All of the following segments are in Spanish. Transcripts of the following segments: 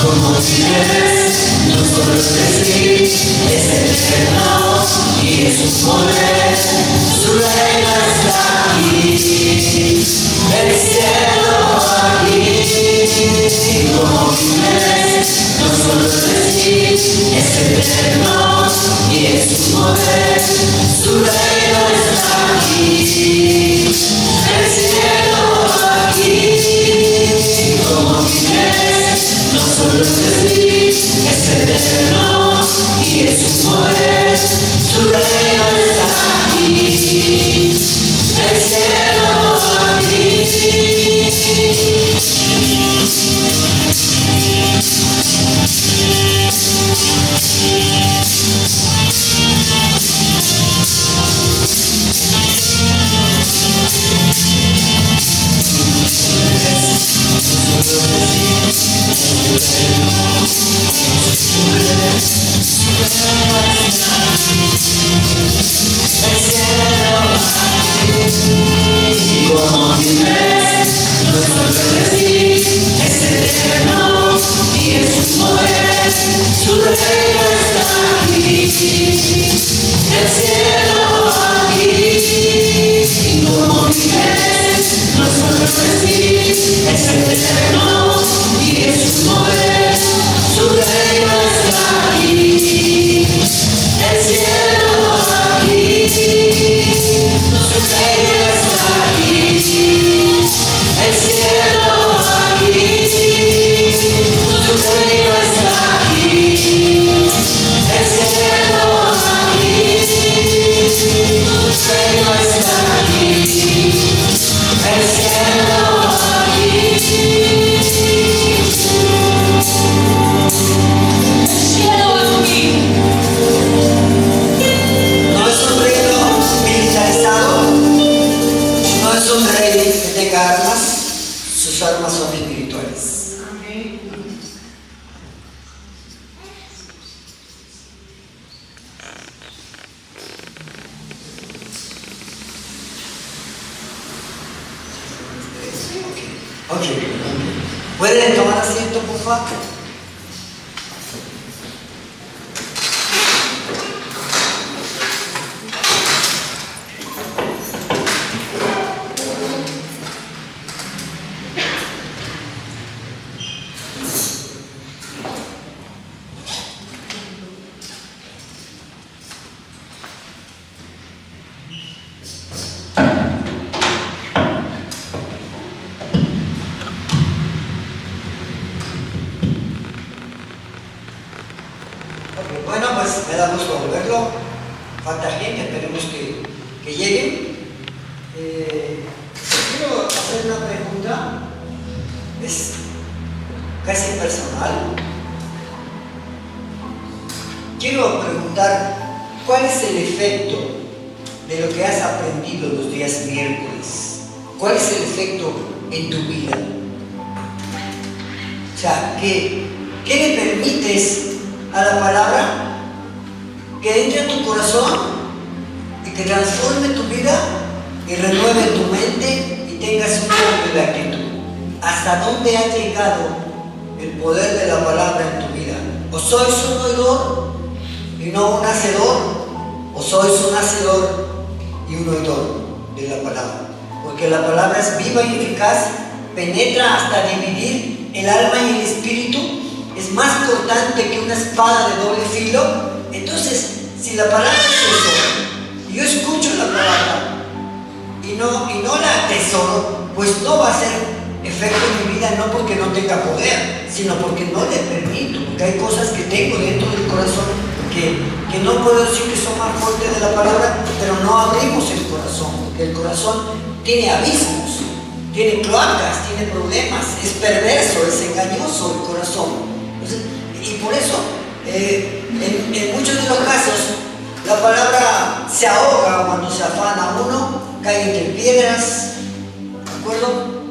como vives, no solo decir, es eterno y es su poder, su reino está aquí, el cielo aquí, como vienes, no solo es decir, es eterno y es su poder, su reino está aquí, el cielo aquí. Como vienes, no solo decir, es eterno y es su poder, su reino está aquí, el cielo aquí. Como vienes, no solo decir, es eterno y es su poder, su reino está aquí, el cielo aquí, su reino está aquí. El cielo aquí, tu reino está aquí. El cielo aquí, tu reino está aquí. El cielo aquí. El cielo aquí. No es un reino militarizado, no es un rey que tenga armas, sus armas son espirituales. Ok. ¿Pueden tomar asiento, por favor? Bueno, pues me da gusto verlo. Falta gente, esperemos que lleguen. Quiero hacer una pregunta, es casi personal. Quiero preguntar, ¿cuál es el efecto de lo que has aprendido los días miércoles? ¿Cuál es el efecto en tu vida? O sea, ¿qué le permites a la palabra que entre en tu corazón y que transforme tu vida y renueve tu mente y tengas un cambio de actitud? ¿Hasta dónde ha llegado el poder de la palabra en tu vida? ¿O sois un oidor y no un hacedor? ¿O sois un hacedor y un oidor de la palabra? Porque la palabra es viva y eficaz, penetra hasta dividir el alma y el espíritu, es más cortante que una espada de doble filo. Entonces, si la palabra es eso, y yo escucho la palabra y no la atesoro, pues no va a hacer efecto en mi vida, no porque no tenga poder, sino porque no le permito, porque hay cosas que tengo dentro del corazón que no puedo decir que son más fuertes de la palabra, pero no abrimos el corazón, porque el corazón tiene abismos, tiene cloacas, tiene problemas, es perverso, es engañoso el corazón. Entonces, y por eso, en muchos de los casos, la palabra se ahoga cuando se afana uno, cae entre piedras, ¿de acuerdo?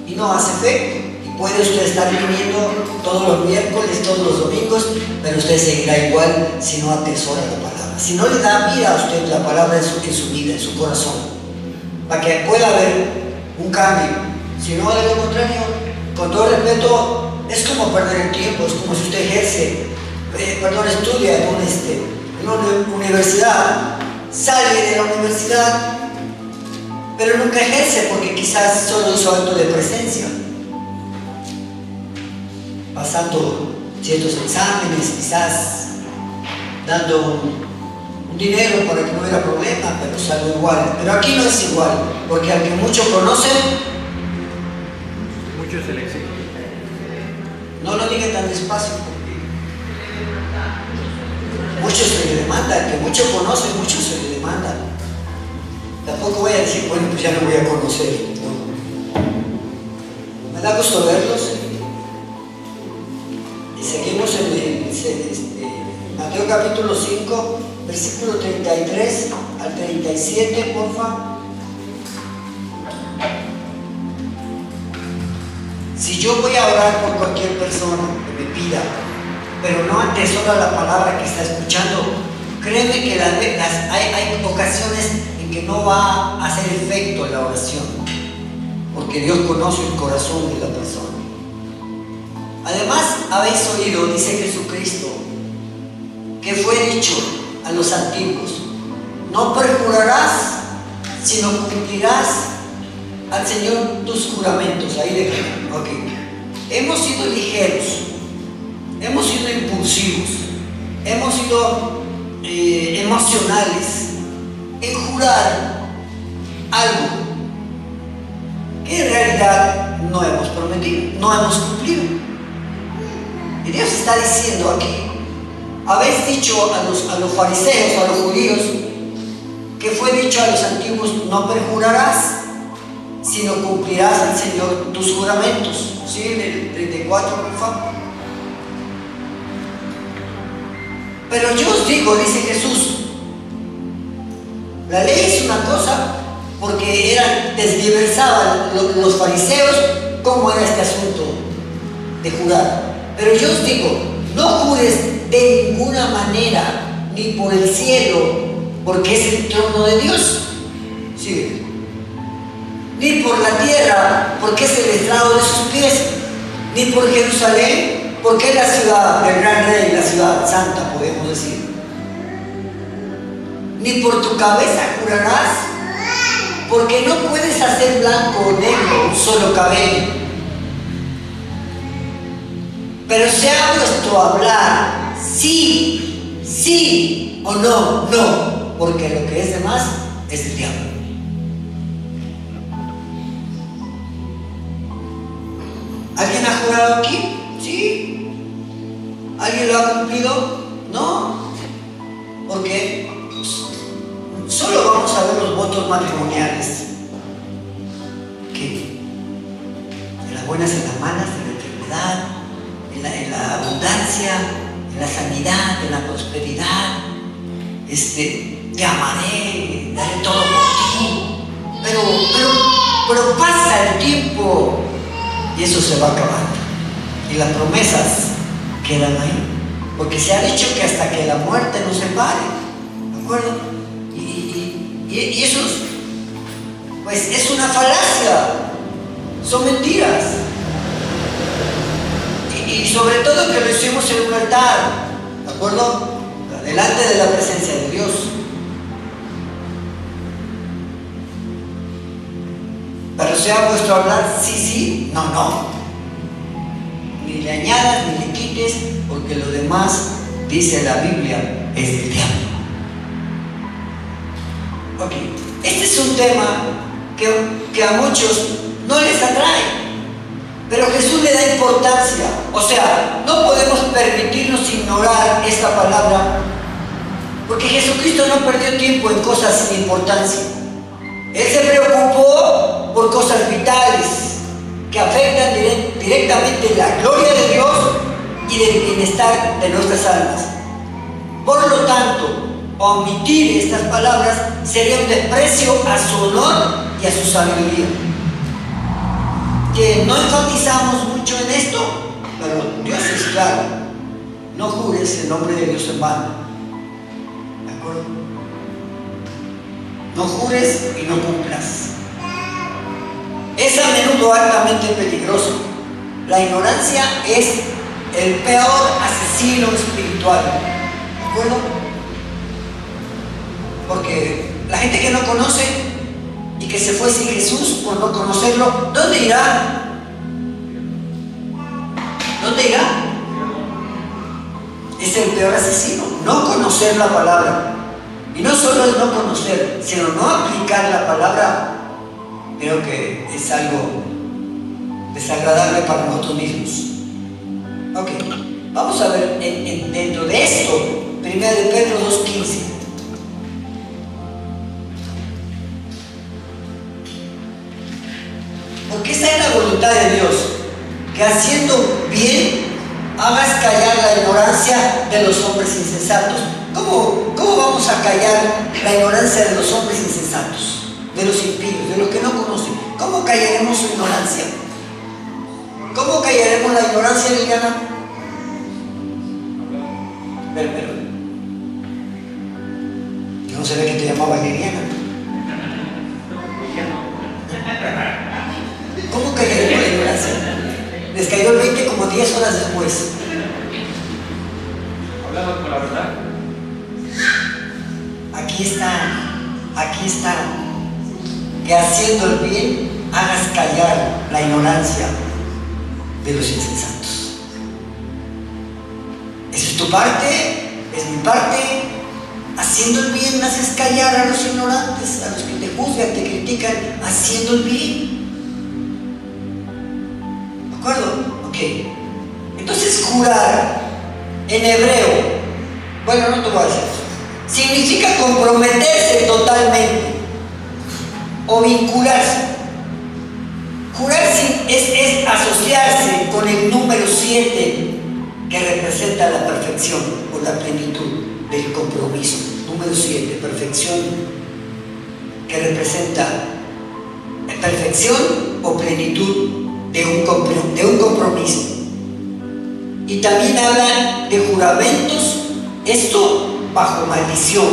Y no hace efecto. Y puede usted estar viniendo todos los miércoles, todos los domingos, pero usted seguirá igual si no atesora la palabra. Si no le da vida a usted la palabra en su vida, en su corazón, para que pueda haber un cambio. Si no, de lo contrario, con todo respeto, es como perder el tiempo, es como si usted estudia en una universidad, sale de la universidad, pero nunca ejerce porque quizás solo hizo acto de presencia, pasando ciertos exámenes, quizás dando un dinero para que no hubiera problema, pero salgo igual. Pero aquí no es igual, porque al que mucho conoce, mucho se le exige. no lo diga tan despacio, porque mucho se le demanda. El que mucho conoce, mucho se le demanda. Tampoco voy a decir, bueno, pues ya no voy a conocer. No. Me da gusto verlos. Y seguimos en Mateo capítulo 5, versículo 33 al 37, porfa. Si yo voy a orar por cualquier persona que me pida, pero no atesora la palabra que está escuchando, créeme que hay ocasiones en que no va a hacer efecto la oración, porque Dios conoce el corazón de la persona. Además, habéis oído, dice Jesucristo, que fue dicho a los antiguos: no perjurarás, sino cumplirás al Señor tus juramentos. Ahí déjame. Ok. Hemos sido ligeros, hemos sido impulsivos, hemos sido emocionales en jurar algo que en realidad no hemos prometido, no hemos cumplido. Y Dios está diciendo aquí: habéis dicho a los fariseos, a los judíos, que fue dicho a los antiguos: no perjurarás, sino cumplirás al Señor tus juramentos. ¿Sí? En el 34, por favor. Pero yo os digo, dice Jesús, la ley es una cosa, porque desdiversaban los fariseos cómo era este asunto de jurar. Pero yo os digo, no jures de ninguna manera, ni por el cielo, porque es el trono de Dios. ¿Sí? Ni por la tierra, porque es el estrado de sus pies, ni por Jerusalén, porque es la ciudad del gran rey, la ciudad santa, podemos decir. Ni por tu cabeza jurarás, porque no puedes hacer blanco o negro un solo cabello. Pero sea vuestro hablar sí, sí, o no, no, porque lo que es de más es del diablo. ¿Alguien ha jurado aquí? Sí. ¿Alguien lo ha cumplido? No. Porque solo vamos a ver los votos matrimoniales. ¿Qué? En las buenas y en las malas, en la enfermedad, en la abundancia, en la sanidad, en la prosperidad. Te amaré, daré todo por ti. Pero pasa el tiempo y eso se va acabando. Y las promesas quedan ahí. Porque se ha dicho que hasta que la muerte nos separe. ¿De acuerdo? Y eso pues es una falacia. Son mentiras. Y sobre todo que lo hicimos en un altar. ¿De acuerdo? Delante de la presencia de Dios. Pero sea vuestro hablar sí, sí, no, no. Ni le añadas ni le quites, porque lo demás, dice la Biblia, es del diablo. Ok, este es un tema que a muchos no les atrae, pero Jesús le da importancia. O sea, no podemos permitirnos ignorar esta palabra, porque Jesucristo no perdió tiempo en cosas sin importancia. Él se preocupó por cosas vitales que afectan directamente la gloria de Dios y del bienestar de nuestras almas. Por lo tanto, omitir estas palabras sería un desprecio a su honor y a su sabiduría. Que no enfatizamos mucho en esto, pero Dios es claro: no jures en nombre de Dios en vano. ¿De acuerdo? No jures y no cumplas. Es a menudo altamente peligroso. La ignorancia es el peor asesino espiritual. ¿De acuerdo? Porque la gente que no conoce y que se fue sin Jesús por no conocerlo, ¿dónde irá? ¿Dónde irá? es el peor asesino. No conocer la palabra. Y no solo es no conocer, sino no aplicar la palabra, creo que es algo desagradable para nosotros mismos. Ok, vamos a ver dentro de esto, 1 de Pedro 2:15. Porque esa es la voluntad de Dios, que haciendo bien hagas callar la ignorancia de los hombres insensatos. ¿Cómo vamos a callar la ignorancia de los hombres insensatos, de los impíos, de los que no conocen? ¿Cómo callaremos su ignorancia? ¿Cómo callaremos la ignorancia, Liliana? Pero. Yo no sabía que te llamaba Liliana. ¿Cómo callaremos la ignorancia? Les cayó el 20 como 10 horas después. Hablando con la verdad. Aquí está, que haciendo el bien hagas callar la ignorancia de los insensatos. Esa es tu parte, es mi parte. Haciendo el bien haces callar a los ignorantes, a los que te juzgan, te critican, haciendo el bien. ¿De acuerdo? Ok. Entonces jurar en hebreo, bueno, no te voy a decir eso, significa comprometerse totalmente o vincularse. Jurar es asociarse con el número 7 que representa la perfección o la plenitud del compromiso. Número 7, perfección, que representa perfección o plenitud de un compromiso. Y también hablan de juramentos, esto bajo maldición.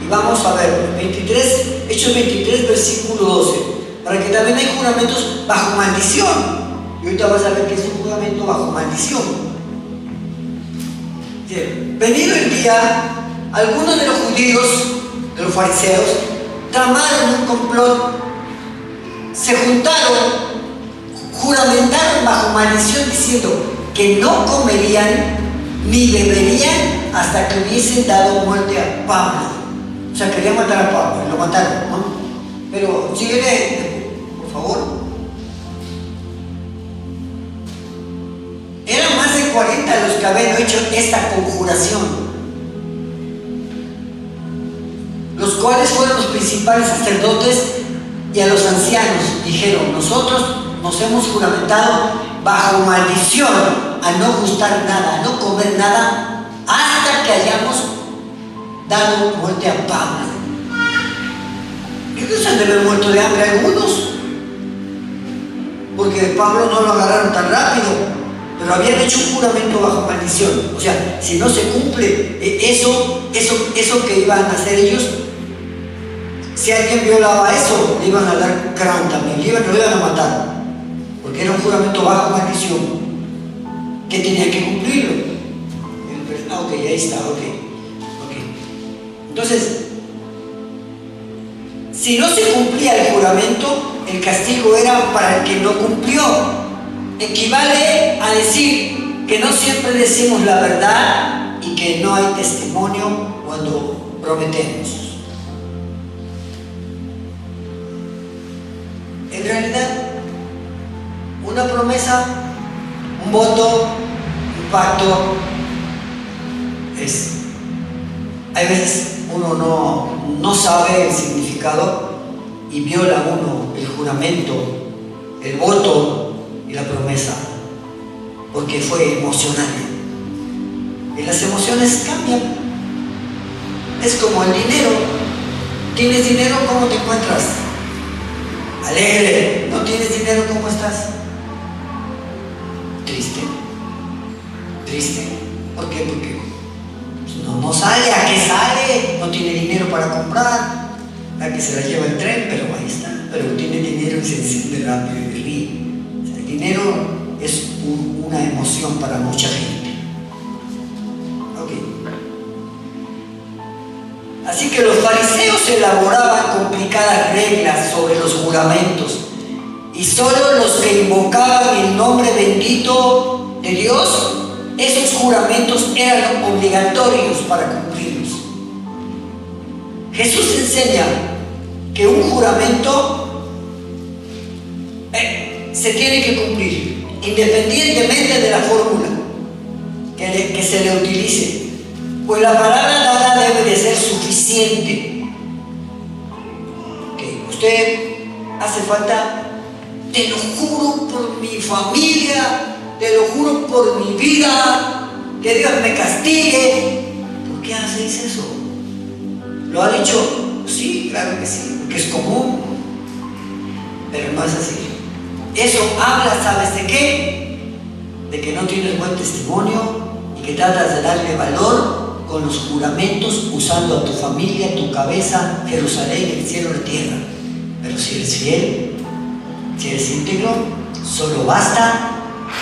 Y vamos a ver, Hechos 23, versículo 12, para que también hay juramentos bajo maldición. Y ahorita vas a ver que es un juramento bajo maldición. Bien. Venido el día, algunos de los judíos, de los fariseos, tramaron un complot, se juntaron, juramentaron bajo maldición diciendo que no comerían ni beberían hasta que hubiesen dado muerte a Pablo. O sea, querían matar a Pablo y lo mataron, ¿no? Pero síguele, por favor. Eran más de 40 los que habían hecho esta conjuración, los cuales fueron los principales sacerdotes, y a los ancianos dijeron: nosotros nos hemos juramentado bajo maldición a no gustar nada, a no comer nada, hasta que hayamos dado muerte a Pablo. Ellos han de haber muerto de hambre algunos, porque Pablo no lo agarraron tan rápido, pero habían hecho un juramento bajo maldición. O sea, si no se cumple eso que iban a hacer ellos, si alguien violaba eso, le iban a dar crán también, lo iban a matar, porque era un juramento bajo maldición que tenía que cumplirlo. Ok, ahí está, ok. Entonces, si no se cumplía el juramento, el castigo era para el que no cumplió. Equivale a decir que no siempre decimos la verdad y que no hay testimonio cuando prometemos. En realidad, una promesa, un voto, un pacto, hay veces uno no sabe el significado y viola uno el juramento, el voto y la promesa, porque fue emocional. Y las emociones cambian. Es como el dinero. ¿Tienes dinero? ¿Cómo te encuentras? Alegre. ¿No tienes dinero? ¿Cómo estás? Triste. ¿Por qué? Porque no sale. ¿A qué sale? No tiene dinero para comprar. A que se la lleva el tren, pero ahí está. Pero tiene dinero y se enciende rápido y ríe. El dinero es una emoción para mucha gente. Así que los fariseos elaboraban complicadas reglas sobre los juramentos, y solo los que invocaban el nombre bendito de Dios esos juramentos eran obligatorios para cumplirlos. Jesús enseña que un juramento se tiene que cumplir, independientemente de la fórmula que se le utilice, pues la palabra dada debe de ser suficiente. Usted hace falta, te lo juro por mi familia, te lo juro por mi vida, que Dios me castigue. ¿Por qué hacéis eso? ¿Lo ha dicho? Sí, claro que sí, porque es común, pero no es así. Eso habla, ¿sabes de qué? De que no tienes buen testimonio y que tratas de darle valor con los juramentos, usando a tu familia, tu cabeza, Jerusalén, el cielo, la tierra. Pero si eres fiel, si eres íntegro, solo basta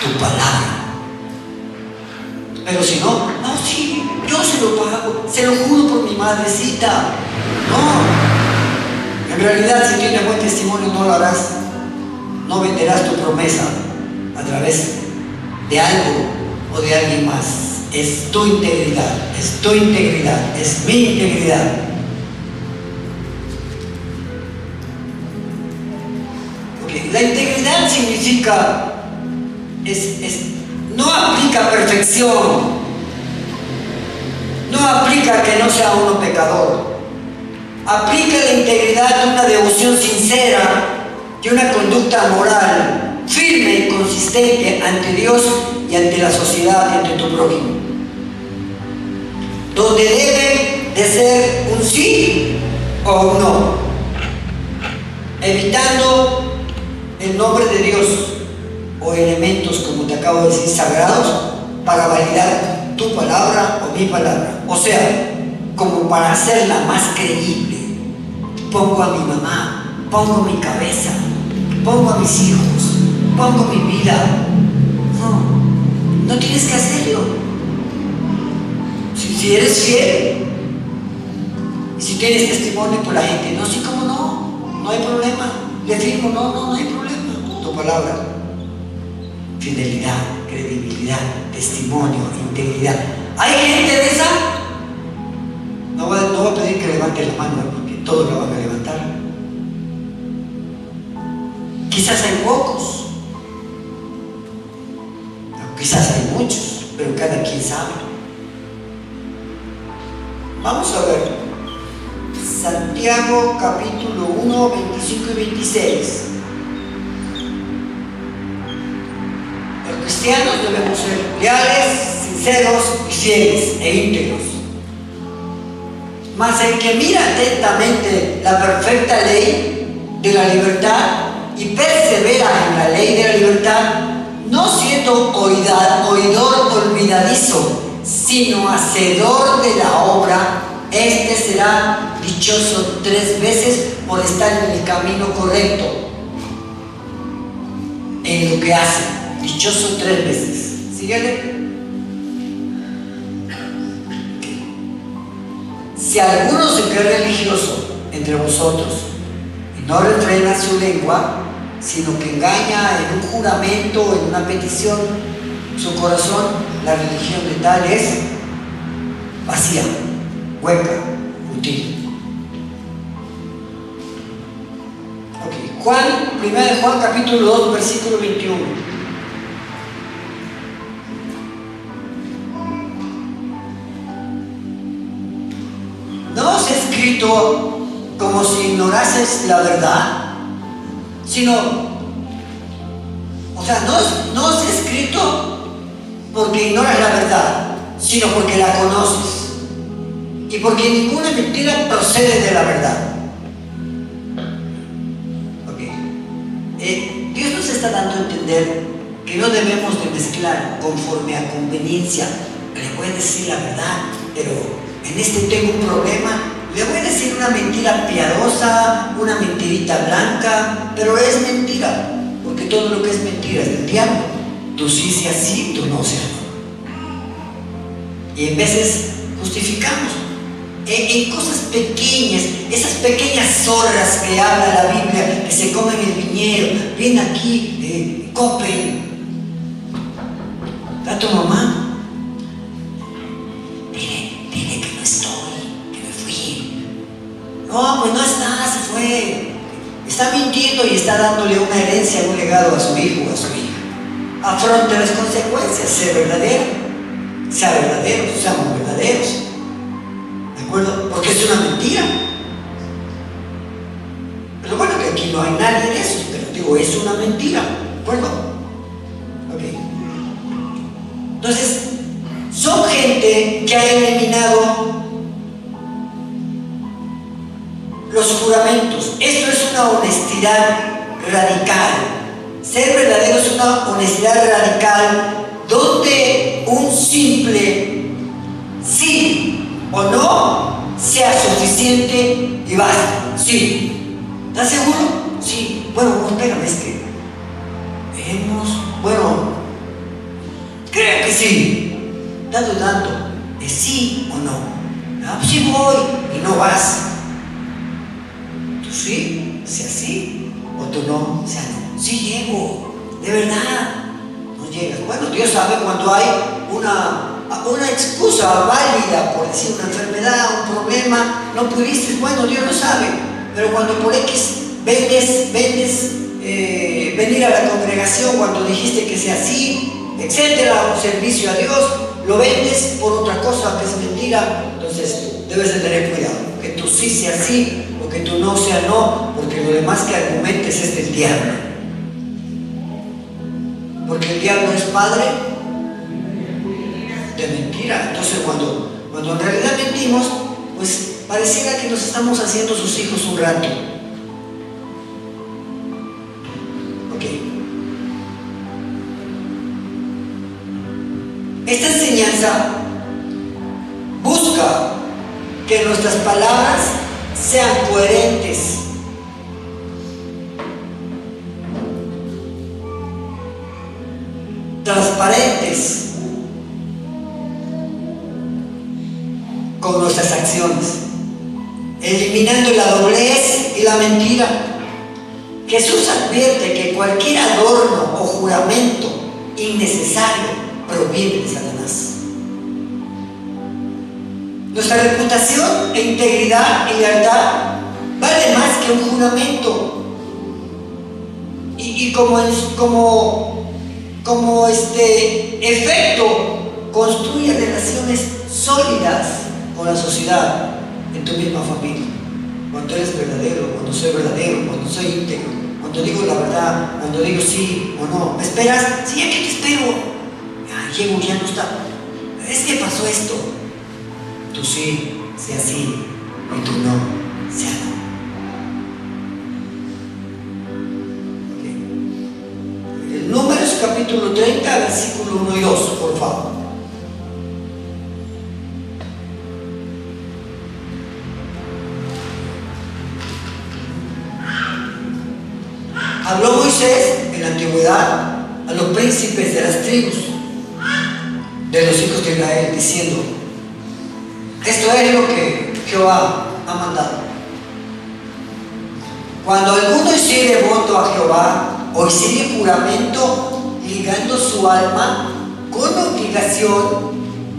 tu palabra. Pero si no, sí, yo se lo pago, se lo juro por mi madrecita. No, en realidad, si tienes buen testimonio, no lo harás. No venderás tu promesa a través de algo o de alguien más. Es tu integridad, es tu integridad, es mi integridad. La integridad significa, no aplica perfección, no aplica que no sea uno pecador, aplica la integridad de una devoción sincera, de una conducta moral, firme y consistente ante Dios y ante la sociedad y ante tu prójimo, donde debe de ser un sí o un no, evitando el nombre de Dios o elementos, como te acabo de decir, sagrados, para validar tu palabra o mi palabra. O sea, como para hacerla más creíble. Pongo a mi mamá, pongo mi cabeza, pongo a mis hijos, pongo mi vida. No tienes que hacerlo. Si eres fiel, y si tienes testimonio por la gente, no, sí, como no hay problema. Le firmo, no hay problema. Tu palabra, fidelidad, credibilidad, testimonio, integridad. ¿Hay gente de esa? No voy a pedir que levante la mano, porque todos la van a levantar. Quizás hay pocos, quizás hay muchos, pero cada quien sabe. Vamos a ver Santiago capítulo 1, 25 y 26. Los cristianos debemos ser leales, sinceros y fieles e íntegros. Mas el que mira atentamente la perfecta ley de la libertad y persevera en la ley de la libertad, no siendo oidor olvidadizo, sino hacedor de la obra, este será dichoso 3 veces por estar en el camino correcto, en lo que hace. Dichoso 3 veces. Síguele. Si alguno se cree religioso entre vosotros y no refrena su lengua, sino que engaña en un juramento o en una petición su corazón, la religión de tal es vacía, hueca, útil. Juan, 1 Juan capítulo 2, versículo 21. No os he escrito como si ignorases la verdad, sino, no os he escrito porque ignoras la verdad, sino porque la conoces y porque ninguna mentira procede de la verdad. Dios nos está dando a entender que no debemos de mezclar conforme a conveniencia. Le voy a decir la verdad, pero en este tengo un problema. Le voy a decir una mentira piadosa, una mentirita blanca, pero es mentira, porque todo lo que es mentira es del diablo. Tú sí seas sí, tú no seas no. Y en veces justificamos en cosas pequeñas, esas pequeñas zorras que habla la Biblia, que se comen el viñedo. Ven aquí, copen. ¿A tu mamá? No, pues no está, se fue. Está mintiendo y está dándole una herencia, un legado a su hijo o a su hija. Afronte las consecuencias, sea verdadero, seamos verdaderos. ¿De acuerdo? Porque es una mentira. Pero bueno, que aquí no hay nadie de eso, pero digo, es una mentira. ¿De acuerdo? Ok. Entonces, son gente que ha eliminado los juramentos. Esto es una honestidad radical. Ser verdadero es una honestidad radical donde un simple sí o no sea suficiente y basta. Sí. ¿Estás seguro? Sí. Bueno, espérame, es que creo que sí. ¿Estás dudando de sí o no? Ah, pues sí voy y no vas. Tú sí, sea sí, o tú no, sea no. Sí llego, de verdad. No llegas. Bueno, Dios sabe cuando hay una excusa válida, por decir una enfermedad, un problema, no pudiste, bueno, Dios lo sabe. Pero cuando por X vendes venir a la congregación cuando dijiste que sea así, etcétera, un servicio a Dios, lo vendes por otra cosa que es mentira. Entonces debes de tener cuidado, que tú sí sea sí o que tú no sea no, porque lo demás que argumentes es del diablo, porque el diablo es padre de mentira. Entonces cuando en realidad mentimos, pues pareciera que nos estamos haciendo sus hijos un rato. Esta enseñanza busca que nuestras palabras sean coherentes, transparentes con nuestras acciones, eliminando la doblez y la mentira. Jesús advierte que cualquier adorno o juramento innecesario proviene de Satanás. Nuestra reputación e integridad y lealtad vale más que un juramento. Y como efecto, construye relaciones sólidas con la sociedad, en tu misma familia. Cuando eres verdadero, cuando soy verdadero, cuando soy íntegro, cuando digo la verdad, cuando digo sí o no. ¿Me esperas? Sí, aquí te espero. Llego, ya no está. Es que pasó esto. Tú sí, sea sí, y tú no, sea no. Okay. Números capítulo 30, versículo 1 y 2, por favor. Habló Moisés en la antigüedad a los príncipes de las tribus de los hijos de Israel, diciendo: esto es lo que Jehová ha mandado. Cuando alguno hiciere voto a Jehová o hiciere juramento ligando su alma con obligación,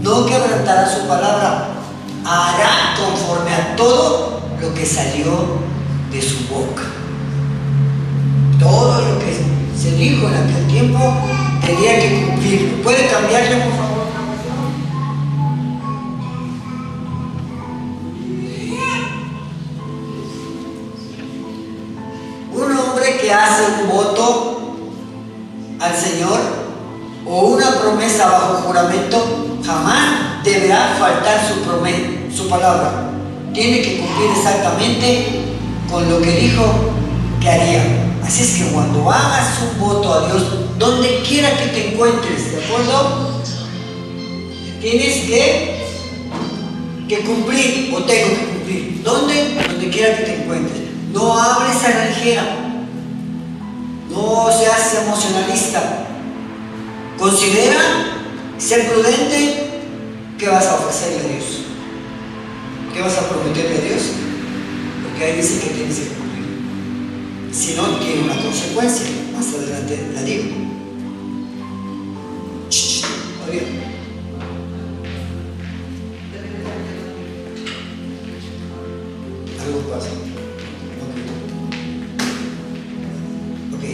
no quebrantará su palabra, hará conforme a todo lo que salió de su boca. Todo lo que se dijo en aquel tiempo tenía que cumplirlo. ¿Puede cambiarle, por favor? Un hombre que hace un voto al Señor o una promesa bajo juramento jamás deberá faltar su palabra. Tiene que cumplir exactamente con lo que dijo que haría. Así es que cuando hagas un voto a Dios, donde quiera que te encuentres, ¿de acuerdo? Tienes que cumplir, o tengo que cumplir. Donde quiera que te encuentres. No hables a la ligera. No seas emocionalista. Considera, sé prudente, ¿qué vas a ofrecerle a Dios? ¿Qué vas a prometerle a Dios? Porque ahí dice que tienes que cumplir. Si no, tiene una consecuencia. Más adelante la digo. Muy bien. Algo pasa. Ok.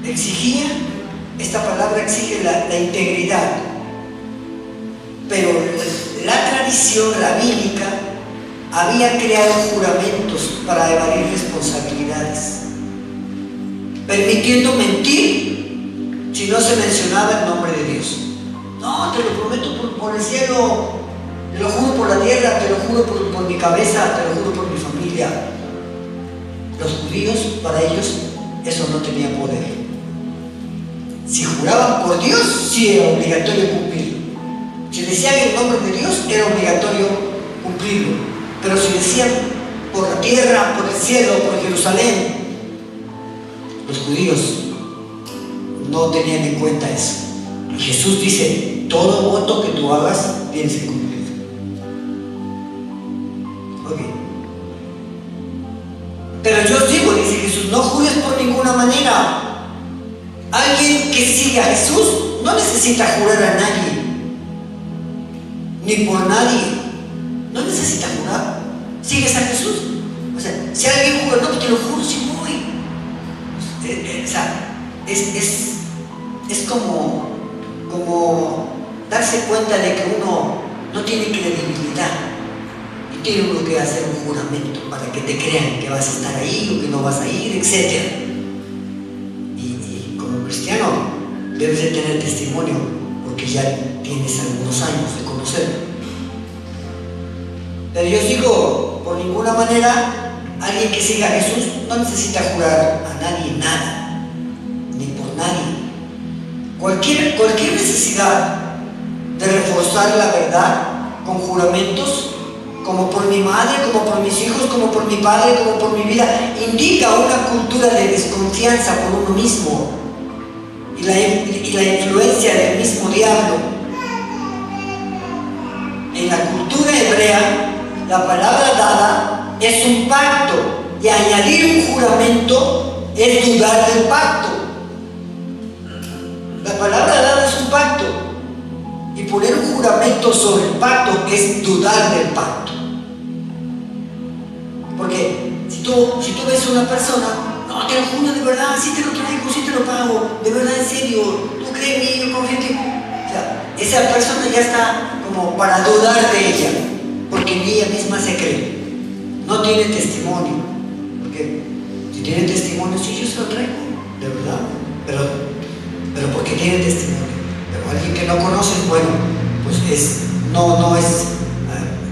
Exigía, esta palabra exige la integridad, pero la tradición rabínica había creado juramentos para evadir responsabilidades, permitiendo mentir si no se mencionaba el nombre de Dios. No, te lo prometo por el cielo, te lo juro por la tierra, te lo juro por mi cabeza, te lo juro por mi familia. Los judíos, para ellos, eso no tenía poder. Si juraban por Dios, sí era obligatorio cumplirlo. Si decían el nombre de Dios, era obligatorio cumplirlo. Pero si decían por la tierra, por el cielo, por Jerusalén, los judíos no tenían en cuenta eso. Y Jesús dice, todo voto que tú hagas, tienes que cumplirlo. Ok. Pero yo os digo, dice Jesús, no jures por ninguna manera. Alguien que sigue a Jesús no necesita jurar a nadie, ni por nadie. No necesita jurar. ¿Sigues a Jesús? O sea, si alguien jura, no, pues te lo juro si voy. O sea, es como darse cuenta de que uno no tiene credibilidad y tiene uno que hacer un juramento para que te crean que vas a estar ahí o que no vas a ir, etc. Cristiano, debes de tener testimonio porque ya tienes algunos años de conocerlo. Pero yo os digo, por ninguna manera, alguien que siga a Jesús no necesita jurar a nadie nada, ni por nadie. Cualquier necesidad de reforzar la verdad con juramentos, como por mi madre, como por mis hijos, como por mi padre, como por mi vida, indica una cultura de desconfianza por uno mismo. Y la influencia del mismo diablo. En la cultura hebrea, la palabra dada es un pacto y añadir un juramento es dudar del pacto. La palabra dada es un pacto y poner un juramento sobre el pacto es dudar del pacto. Porque si tú ves a una persona, no, te lo juro de verdad, sí te lo traigo, sí te lo pago, de verdad, en serio, tú crees en mí, yo confío en ti. O sea, esa persona ya está como para dudar de ella, porque ni ella misma se cree. No tiene testimonio. Porque si tiene testimonio, sí, yo se lo traigo, de verdad. Pero porque tiene testimonio. Pero alguien que no conoces, bueno, pues no es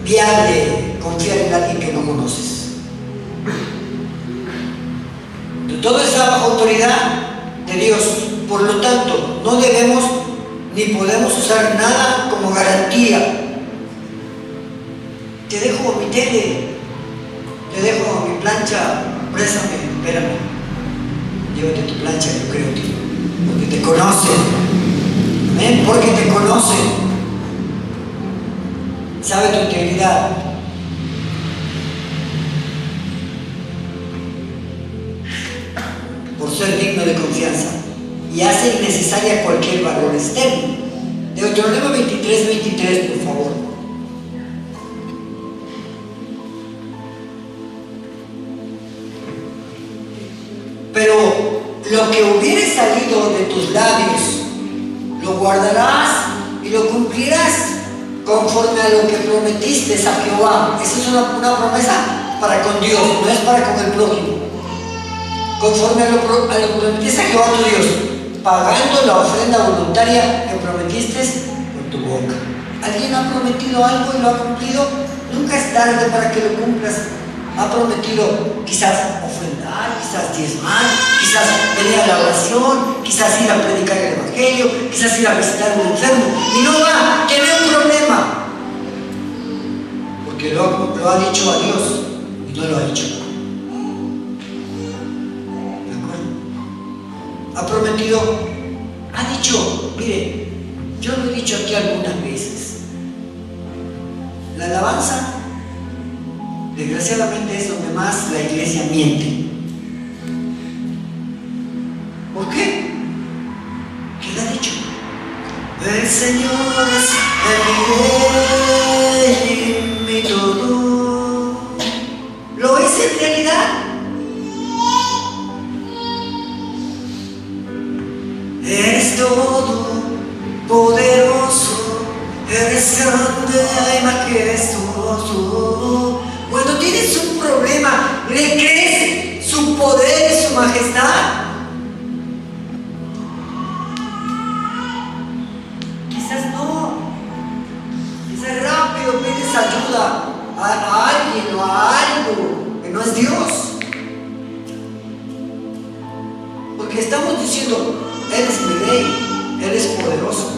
viable confiar en alguien que no conoces. Todo está bajo autoridad de Dios, por lo tanto, no debemos ni podemos usar nada como garantía. Te dejo mi tele, te dejo mi plancha, préstame, espérame, llévate tu plancha, yo creo en ti, porque te conocen, amén, porque te conocen, sabe tu integridad. Por ser digno de confianza y hace innecesaria cualquier valor externo. Deuteronomio 23, por favor. Pero lo que hubiere salido de tus labios, lo guardarás y lo cumplirás conforme a lo que prometiste a Jehová. Esa es una promesa para con Dios, no es para con el prójimo. Conforme a lo que prometiste a Jehová tu Dios, pagando la ofrenda voluntaria que prometiste con tu boca. ¿Alguien ha prometido algo y lo ha cumplido? Nunca es tarde para que lo cumplas. Ha prometido quizás ofrendar, quizás diezmar, quizás venir a la oración, quizás ir a predicar el evangelio, quizás ir a visitar a un enfermo, y no va a tener un problema porque lo ha dicho a Dios y no lo ha hecho. Ha prometido, ha dicho, mire, yo lo he dicho aquí algunas veces, la alabanza, desgraciadamente, es donde más la iglesia miente. ¿Por qué? ¿Qué le ha dicho? El Señor es el rey. Eres grande y majestuoso. Cuando tienes un problema, ¿le crees su poder y su majestad? Quizás no. Quizás rápido pides ayuda a alguien o a algo que no es Dios. Porque estamos diciendo, Él es mi rey, Él es poderoso,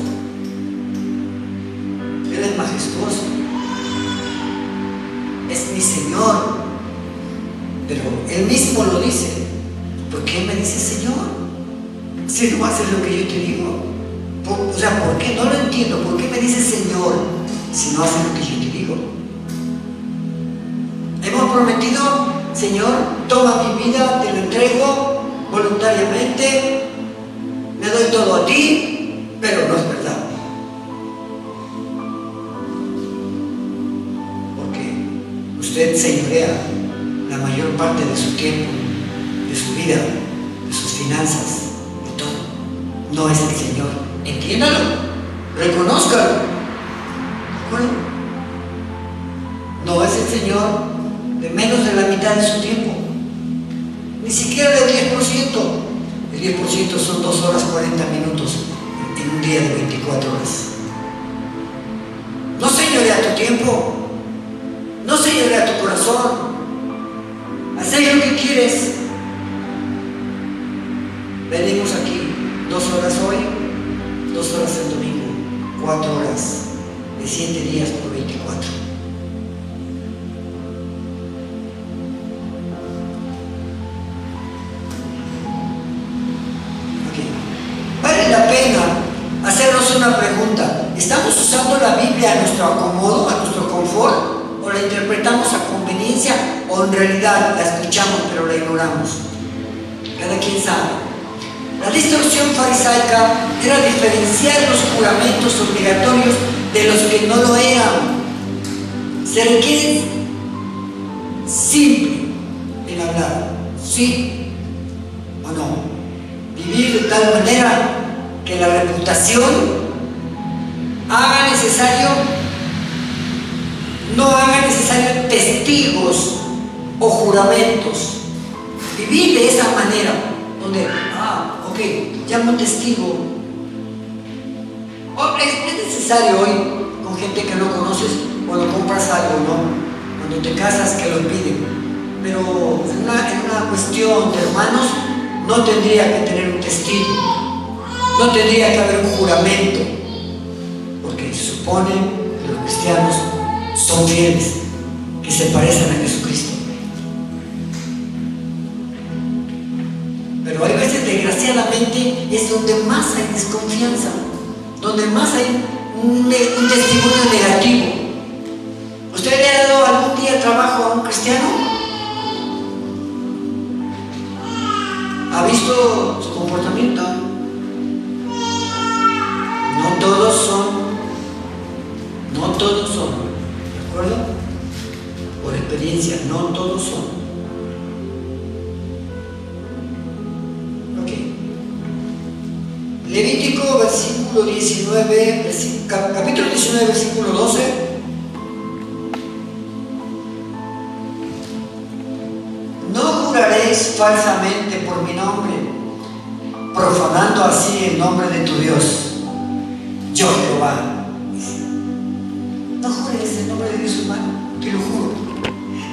Él es majestuoso, es mi Señor. Pero Él mismo lo dice. ¿Por qué me dice Señor? Si no haces lo que yo te digo. ¿Por qué? No lo entiendo. ¿Por qué me dice Señor si no haces lo que yo te digo? Hemos prometido, Señor, toma mi vida, te lo entrego voluntariamente, le doy todo a ti, pero no es verdad. Porque usted señorea la mayor parte de su tiempo, de su vida, de sus finanzas, de todo. No es el Señor. Entiéndalo, reconózcalo. Bueno, no es el Señor de menos de la mitad de su tiempo. Ni siquiera del 10%. El 10% son 2 horas 40 minutos en un día de 24 horas. No señorea tu tiempo. No señorea tu corazón. Haz lo que quieres. Venimos aquí 2 horas hoy, 2 horas el domingo, 4 horas de 7 días por 24. Vale la pena hacernos una pregunta. ¿Estamos usando la Biblia a nuestro acomodo, a nuestro confort? ¿O la interpretamos a conveniencia? ¿O en realidad la escuchamos pero la ignoramos? Cada quien sabe. La distorsión farisaica era diferenciar los juramentos obligatorios de los que no lo eran. Se requiere simple en hablar, sí o no. Vivir de tal manera que la reputación no haga necesario testigos o juramentos. Vivir de esa manera, donde, ok, llamo un testigo. Es necesario hoy, con gente que no conoces, cuando compras algo, ¿no? Cuando te casas, que lo piden. Pero en una cuestión de hermanos, no tendría que tener un testigo, no tendría que haber un juramento, porque se supone que los cristianos son fieles, que se parecen a Jesucristo. Pero hay veces, desgraciadamente, es donde más hay desconfianza, donde más hay un testimonio negativo. ¿Usted le ha dado algún día trabajo a un cristiano? ¿Ha visto su comportamiento? No todos son, ¿de acuerdo? Por experiencia, no todos son. Ok. Levítico, capítulo 19, versículo 12. No juraréis falsamente por mi nombre, profanando así el nombre de tu Dios, yo Jehová. No jures el nombre de Dios, hermano, te lo juro.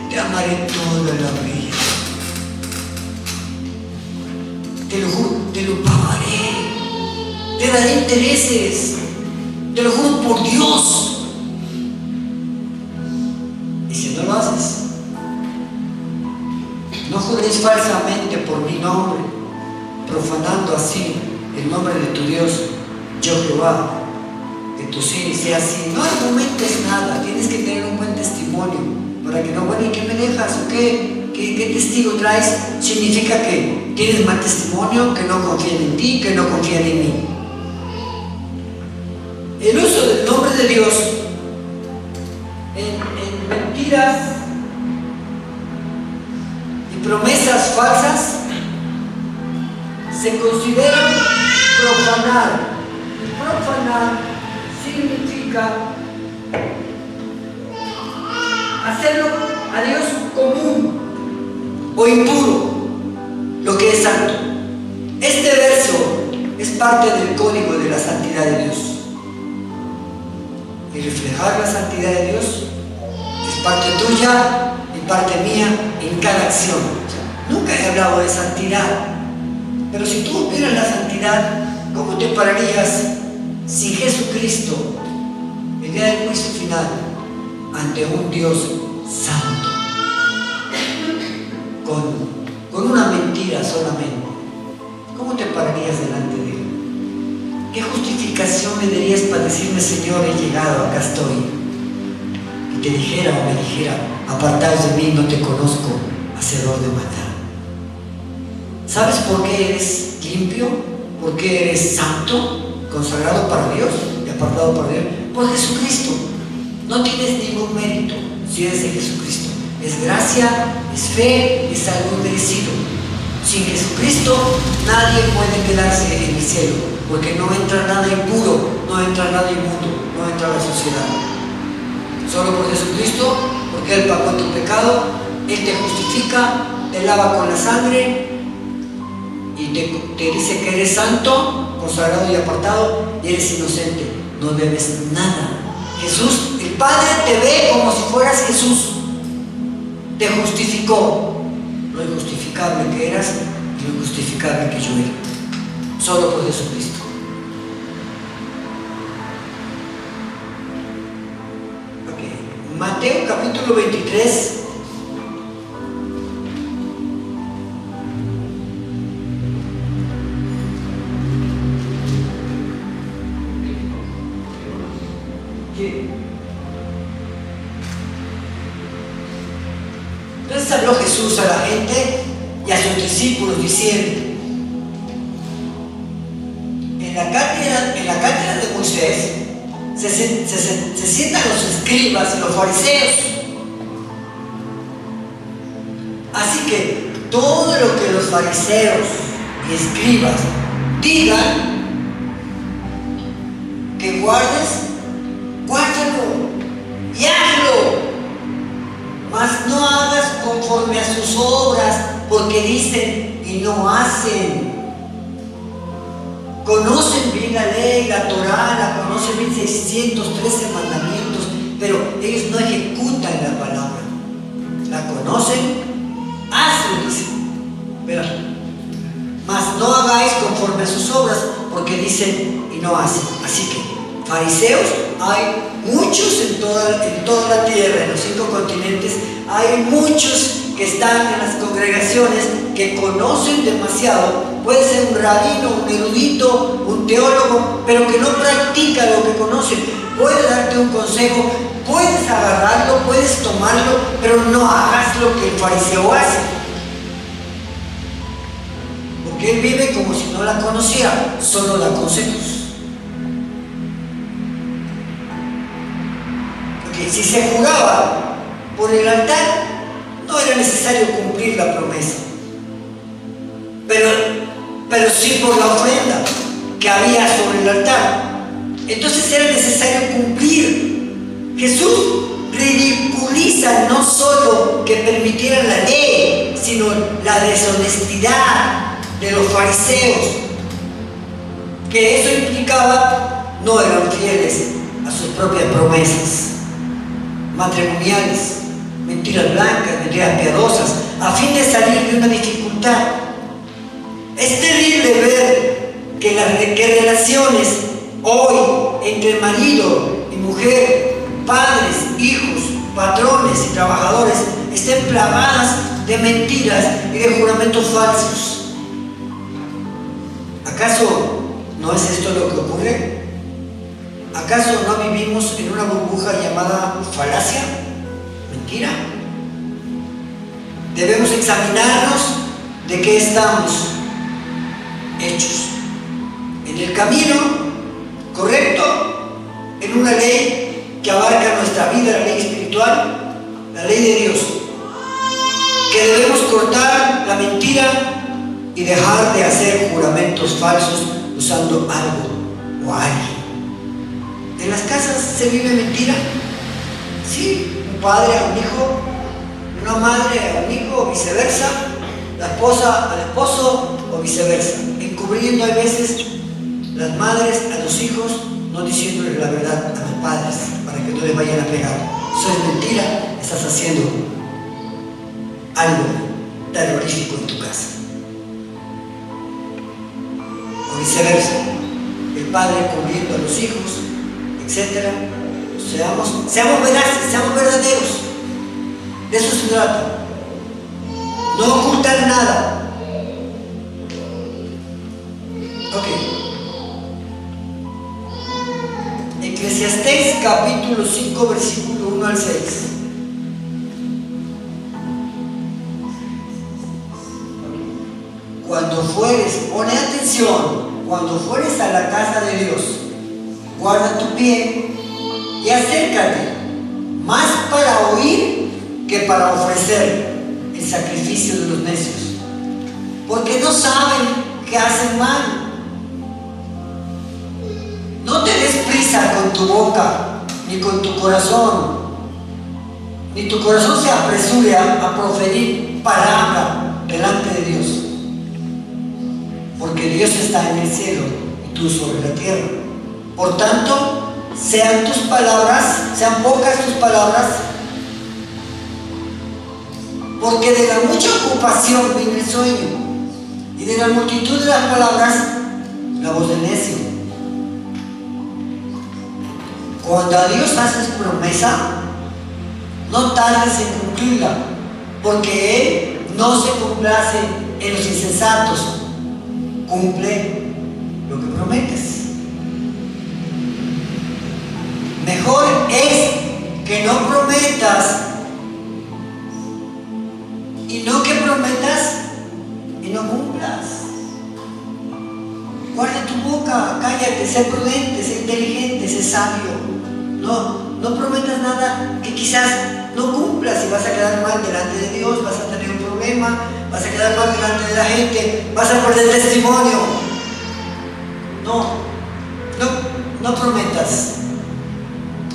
Te amaré toda la vida. Te lo juro, te lo pagaré. Te daré intereses. Te lo juro por Dios. Y si no lo haces, no juréis falsamente por mi nombre, profanando así el nombre de tu Dios, yo Jehová. Que tu sí sea así. No argumentes nada, tienes que tener un buen testimonio para que no, bueno, ¿y qué me dejas? ¿O qué testigo traes? Significa que tienes mal testimonio, que no confían en ti, que no confían en mí. El uso del nombre de Dios en mentiras y promesas falsas se considera profanar. Profanar significa significa hacerlo a Dios común o impuro, lo que es santo. Este verso es parte del código de la santidad de Dios. Y reflejar la santidad de Dios es parte tuya y parte mía en cada acción. O sea, nunca he hablado de santidad, pero si tú vieras la santidad, ¿cómo te pararías sin Jesucristo el día del juicio final ante un Dios santo? Con una mentira solamente. ¿Cómo te pararías delante de Él? ¿Qué justificación me darías para decirme, Señor, he llegado, acá estoy? Y te dijera o me dijera, apartaos de mí, no te conozco, hacedor de maldad. ¿Sabes por qué eres limpio? ¿Por qué eres santo, consagrado para Dios y apartado para Dios? Por Jesucristo. No tienes ningún mérito si eres de Jesucristo. Es gracia, es fe, es algo merecido. Sin Jesucristo nadie puede quedarse en el cielo, porque no entra nada impuro, no entra nada inmundo, no entra la sociedad. Solo por Jesucristo, porque Él pagó tu pecado, Él te justifica, te lava con la sangre y te dice que eres santo, consagrado y apartado, y eres inocente, no debes nada. Jesús, el Padre te ve como si fueras Jesús, te justificó. Lo injustificable que eras y lo injustificable que yo era, solo por Jesucristo. Okay. Mateo capítulo 23. Entonces habló Jesús a la gente y a sus discípulos diciendo: en la cátedra de Moisés se sientan los escribas y los fariseos. Así que todo lo que los fariseos y escribas digan que guardes, guárdalo y hazlo. Mas no hagas conforme a sus obras, porque dicen y no hacen. Conocen bien la ley, la Torá, la conocen bien 613 mandamientos, pero ellos no ejecutan la palabra. La conocen, hazlo, dicen. Pero, mas no hagáis conforme a sus obras, porque dicen y no hacen. Así que, fariseos hay muchos en toda la tierra, en los 5 continentes. Hay muchos que están en las congregaciones que conocen demasiado. Puede ser un rabino, un erudito, un teólogo, pero que no practica lo que conoce. Puede darte un consejo, puedes agarrarlo, puedes tomarlo, pero no hagas lo que el fariseo hace, porque él vive como si no la conociera, solo da consejos. Si se juraba por el altar, no era necesario cumplir la promesa, pero sí por la ofrenda que había sobre el altar. Entonces era necesario cumplir. Jesús ridiculiza no solo que permitieran la ley, sino la deshonestidad de los fariseos, que eso implicaba no eran fieles a sus propias promesas matrimoniales, mentiras blancas, mentiras piadosas, a fin de salir de una dificultad. Es terrible ver que relaciones hoy entre marido y mujer, padres, hijos, patrones y trabajadores estén plagadas de mentiras y de juramentos falsos. ¿Acaso no es esto lo que ocurre? ¿Acaso no vivimos en una burbuja llamada falacia? ¿Mentira? Debemos examinarnos de qué estamos hechos. En el camino correcto, en una ley que abarca nuestra vida, la ley espiritual, la ley de Dios, que debemos cortar la mentira y dejar de hacer juramentos falsos usando algo o alguien. ¿En las casas se vive mentira? Sí, un padre a un hijo, una madre a un hijo, o viceversa, la esposa al esposo, o viceversa. Encubriendo a veces las madres a los hijos, no diciéndoles la verdad a los padres, para que no les vayan a pegar. Eso es mentira, estás haciendo algo terrorífico en tu casa. O viceversa, el padre cubriendo a los hijos, etc. Seamos veraces, seamos verdaderos. De eso se trata. No ocultar nada. Ok. Eclesiastés capítulo 5, versículo 1 al 6. Cuando fueres, pone atención, cuando fueres a la casa de Dios, guarda tu pie y acércate, más para oír que para ofrecer el sacrificio de los necios, porque no saben que hacen mal. No te des prisa con tu boca, ni con tu corazón, ni tu corazón se apresure a proferir palabra delante de Dios, porque Dios está en el cielo y tú sobre la tierra. Por tanto, sean pocas tus palabras, porque de la mucha ocupación viene el sueño, y de la multitud de las palabras, la voz del necio. Cuando a Dios haces promesa, no tardes en cumplirla, porque Él no se complace en los insensatos. Cumple lo que prometes. Mejor es que no prometas y no que prometas y no cumplas. Guarda tu boca, cállate, sé prudente, sé inteligente, sé sabio. No prometas nada que quizás no cumplas y vas a quedar mal delante de Dios, vas a tener un problema, vas a quedar mal delante de la gente, vas a perder testimonio. No prometas.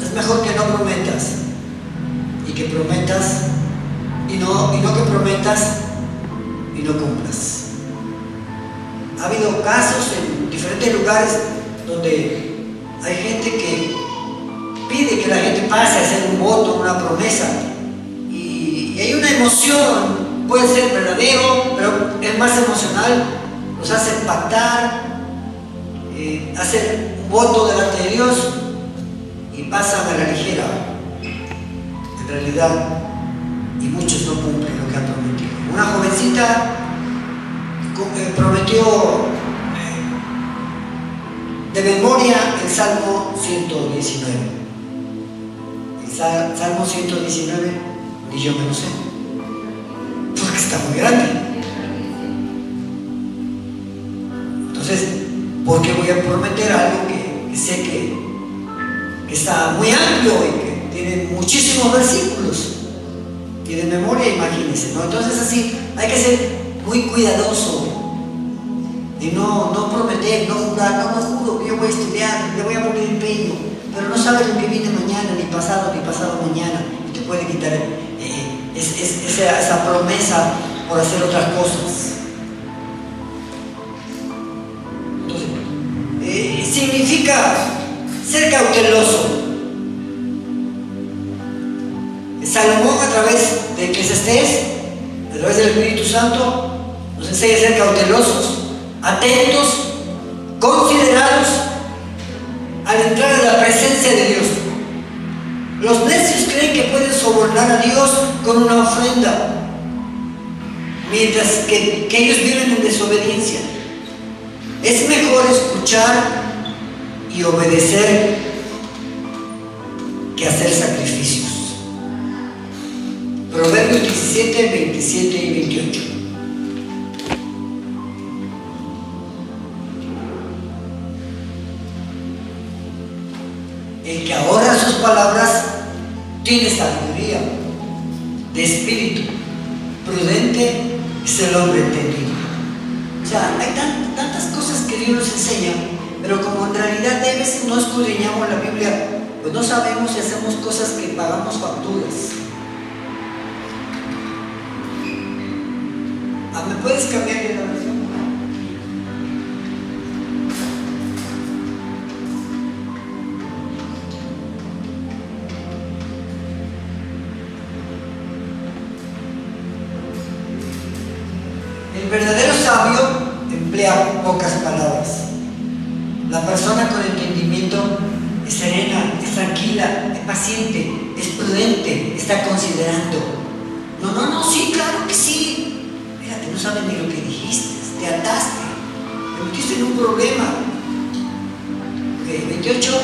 Es mejor que no prometas y que prometas y no que prometas y no cumplas. Ha habido casos en diferentes lugares donde hay gente que pide que la gente pase a hacer un voto, una promesa, y hay una emoción, puede ser verdadero, pero es más emocional, los hace pactar, hacer un voto delante de Dios y pasan a la ligera, en realidad, y muchos no cumplen lo que han prometido. Una jovencita prometió de memoria el Salmo 119. El Salmo 119, ni yo me lo sé, porque está muy grande. Entonces, ¿por qué voy a prometer algo que sé que está muy amplio y que tiene muchísimos versículos? Y de memoria, imagínense, ¿no? Entonces así, hay que ser muy cuidadoso y no prometer, no jurar, no juro que yo voy a estudiar, le voy a poner empeño, pero no sabes lo que viene mañana, ni pasado mañana, y te puede quitar esa promesa por hacer otras cosas. Entonces, significa ser cauteloso. Salomón, a través de Eclesiastés, a través del Espíritu Santo, nos enseña a ser cautelosos, atentos, considerados al entrar en la presencia de Dios. Los necios creen que pueden sobornar a Dios con una ofrenda, mientras que ellos viven en desobediencia. Es mejor escuchar y obedecer que hacer sacrificios. Proverbios 17, 27 y 28. El que ahora sus palabras tiene sabiduría de espíritu, prudente es el hombre entendido. O sea, hay tantas cosas que Dios nos enseña, Pero como en realidad a veces no escudriñamos la Biblia, pues no sabemos si hacemos cosas que pagamos facturas. ¿Me puedes cambiar de la versión? El verdadero sabio emplea pocas palabras. La persona con entendimiento es serena, es tranquila, es paciente, es prudente, está considerando. No, sí, claro que sí. Fíjate, no sabes ni lo que dijiste, te ataste, te metiste en un problema. Ok, 28.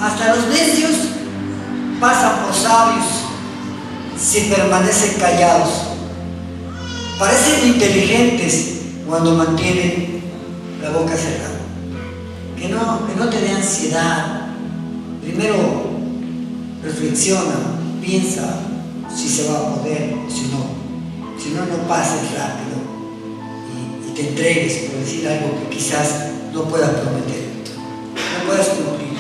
Hasta los necios pasan por sabios si permanecen callados. Parecen inteligentes cuando mantienen la boca cerrada. Que no te dé ansiedad. Primero reflexiona, piensa si se va a poder o si no. Si no, no pases rápido y te entregues por decir algo que quizás no puedas prometer, no puedas cumplir.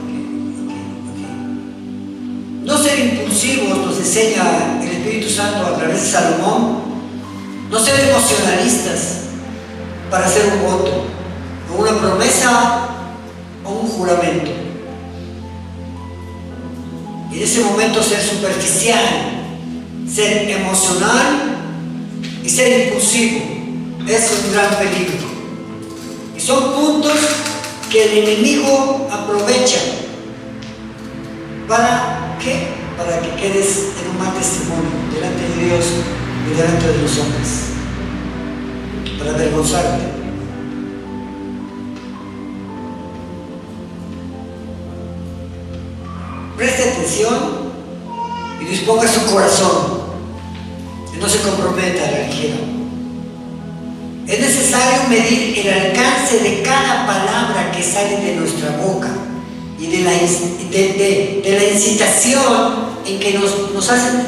Okay. No ser impulsivos nos enseña el Espíritu Santo a través de Salomón. No ser emocionalistas para hacer un voto, o una promesa o un juramento. Y en ese momento ser superficial, ser emocional y ser impulsivo es un gran peligro. Y son puntos que el enemigo aprovecha. ¿Para qué? Para que quedes en un mal testimonio delante de Dios y delante de los hombres, para avergonzarte. Preste atención y disponga su corazón, que no se comprometa a la ligera. Es necesario medir el alcance de cada palabra que sale de nuestra boca y de la incitación en que nos hacen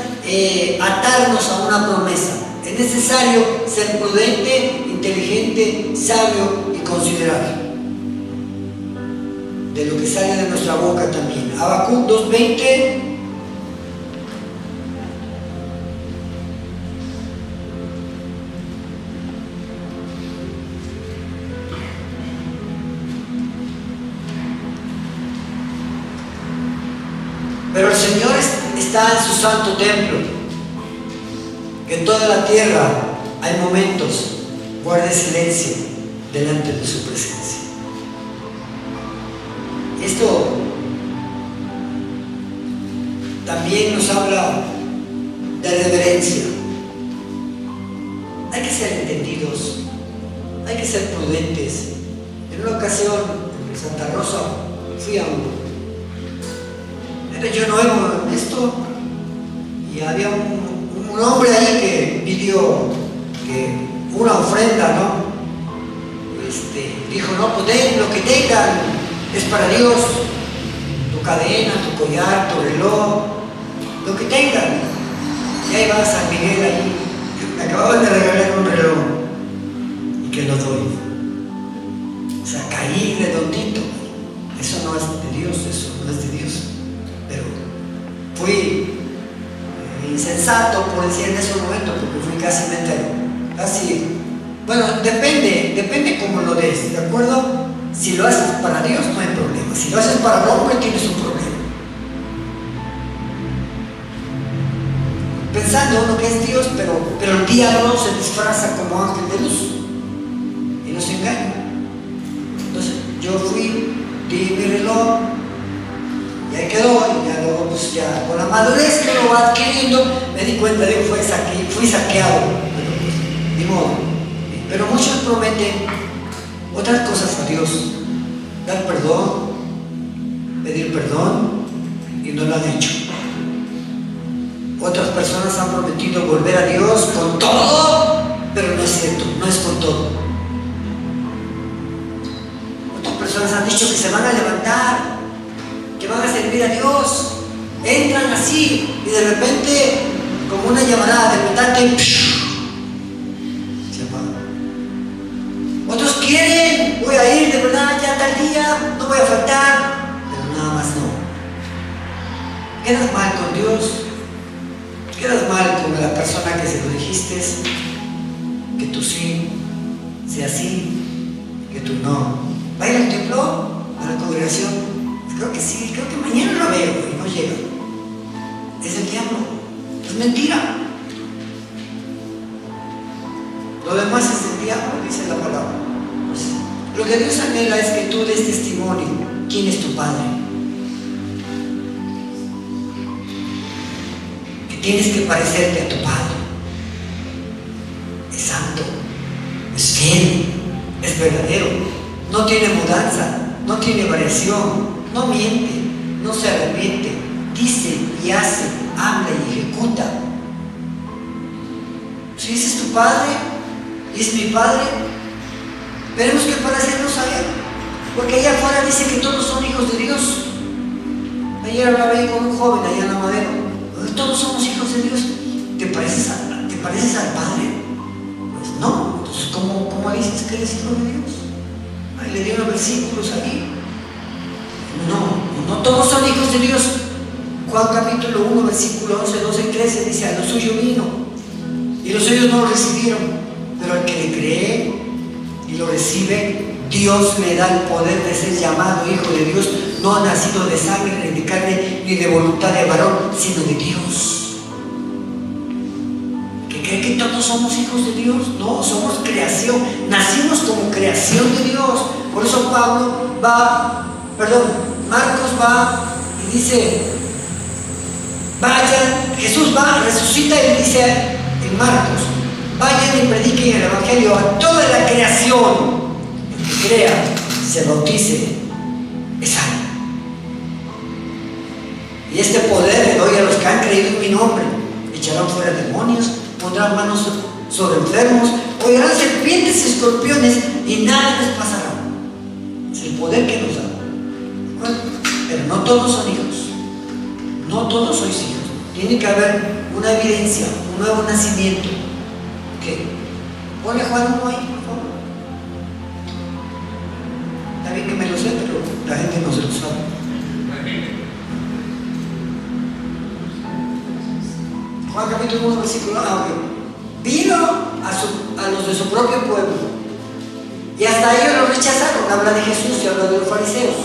atarnos a una promesa. Es necesario ser prudente, inteligente, sabio y considerado de lo que sale de nuestra boca también. Habacuc 2:20. Pero el Señor está en su santo templo, que en toda la tierra hay momentos, guarde silencio delante de su presencia. Esto también nos habla de reverencia. Hay que ser entendidos, hay que ser prudentes. En una ocasión en Santa Rosa fui a era yo nuevo en esto y había un hombre ahí que pidió que una ofrenda, ¿no? Dijo, no, pues den lo que tengan, es para Dios, tu cadena, tu collar, tu reloj, lo que tengan. Y ahí va San Miguel ahí, me acababan de regalar un reloj y que lo doy. O sea, caí redondito. Eso no es de Dios, eso no es de Dios. Pero fui insensato, por decir en ese momento, porque fui casi, bueno, depende cómo lo des, ¿de acuerdo? Si lo haces para Dios no hay problema, si lo haces para el hombre tienes un problema. Pensando uno que es Dios, pero el diablo se disfraza como ángel de luz y nos engaña. Entonces yo fui, di mi reloj y ahí quedó, y ya luego pues ya con la madurez que lo va adquiriendo me di cuenta de que fui saqueado, pero pues, ni modo. Pero muchos prometen otras cosas a Dios, dar perdón, pedir perdón y no lo han hecho. Otras personas han prometido volver a Dios con todo, pero no es cierto, no es con todo. Otras personas han dicho que se van a levantar, que van a servir a Dios, entran así y de repente, como una llamarada de metate, se apagan. Otros quieren quedas mal con Dios, quedas mal con la persona que se lo dijiste, que tú sí, sea así, que tú no. ¿Va a ir al templo, a la congregación? Creo que sí, creo que mañana lo veo y no llega. Es el diablo, es mentira. Lo demás es el diablo, dice la palabra. Pues, lo que Dios anhela es que tú des testimonio. ¿Quién es tu Padre? Que tienes que parecerte a tu Padre. Es santo, es fiel, es verdadero, no tiene mudanza, no tiene variación, no miente, no se arrepiente, dice y hace, habla y ejecuta. Si ese es tu Padre y es mi Padre, tenemos que parecernos a Él, porque allá afuera dice que todos son hijos de Dios. Ayer hablaba ahí con un joven allá en la Madera. Todos somos hijos de Dios. ¿Te pareces al Padre? Pues no. Entonces, ¿cómo dices que eres hijo de Dios? Ahí le dieron versículos ahí. No todos son hijos de Dios. Juan capítulo 1, versículo 11, 12 y 13 dice: a lo suyo vino y los suyos no lo recibieron, pero al que le cree y lo recibe, Dios le da el poder de ser llamado hijo de Dios. No ha nacido de sangre, ni de carne, ni de voluntad de varón, sino de Dios. ¿Que cree que todos somos hijos de Dios? No, somos creación, nacimos como creación de Dios. Por eso Marcos va y dice: vayan, Jesús va, resucita y dice en Marcos: vayan y prediquen el Evangelio a toda la creación. El que crea, se bautice, es salvo. Y este poder le doy a los que han creído en mi nombre: echarán fuera demonios, pondrán manos sobre enfermos, hollarán serpientes y escorpiones y nada les pasará. Es el poder que nos da. Bueno, pero no todos son hijos, no todos sois hijos. Tiene que haber una evidencia, un nuevo nacimiento. ¿Qué? Pone Juan 1 ahí, por favor. Está bien que me lo sé, pero la gente no se lo sabe. Juan capítulo 1, versículo 9. Vino a los de su propio pueblo, y hasta ellos lo rechazaron. Habla de Jesús y habla de los fariseos.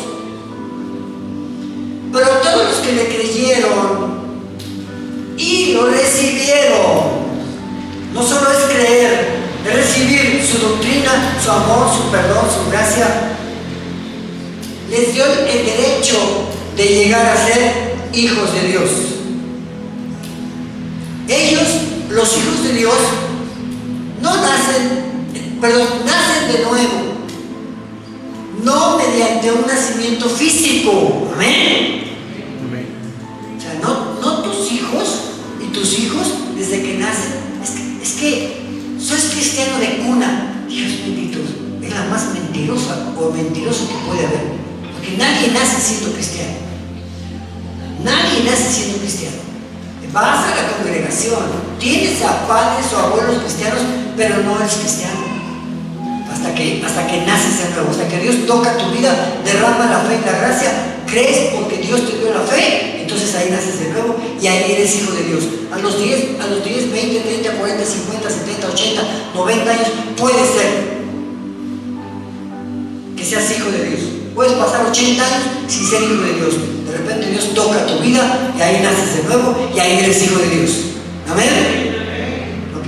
Pero todos los que le creyeron y lo recibieron, no solo es creer, es recibir su doctrina, su amor, su perdón, su gracia, les dio el derecho de llegar a ser hijos de Dios. Ellos, los hijos de Dios, nacen de nuevo, no mediante un nacimiento físico. Amén. O sea, no tus hijos y tus hijos desde que nacen. Es que sois cristiano de cuna. Dios bendito, es la más mentirosa o mentiroso que puede haber, porque nadie nace siendo cristiano. Nadie nace siendo cristiano. Vas a la congregación, tienes a padres o abuelos cristianos, pero no eres cristiano. Hasta que naces de nuevo, hasta que Dios toca tu vida, derrama la fe y la gracia, crees porque Dios te dio la fe, entonces ahí naces de nuevo y ahí eres hijo de Dios. A los 10, 20, 30, 40, 50, 70, 80, 90 años, puede ser que seas hijo de Dios. Puedes pasar 80 años sin ser hijo de Dios. De repente Dios toca tu vida y ahí naces de nuevo y ahí eres hijo de Dios. Amén. Ok.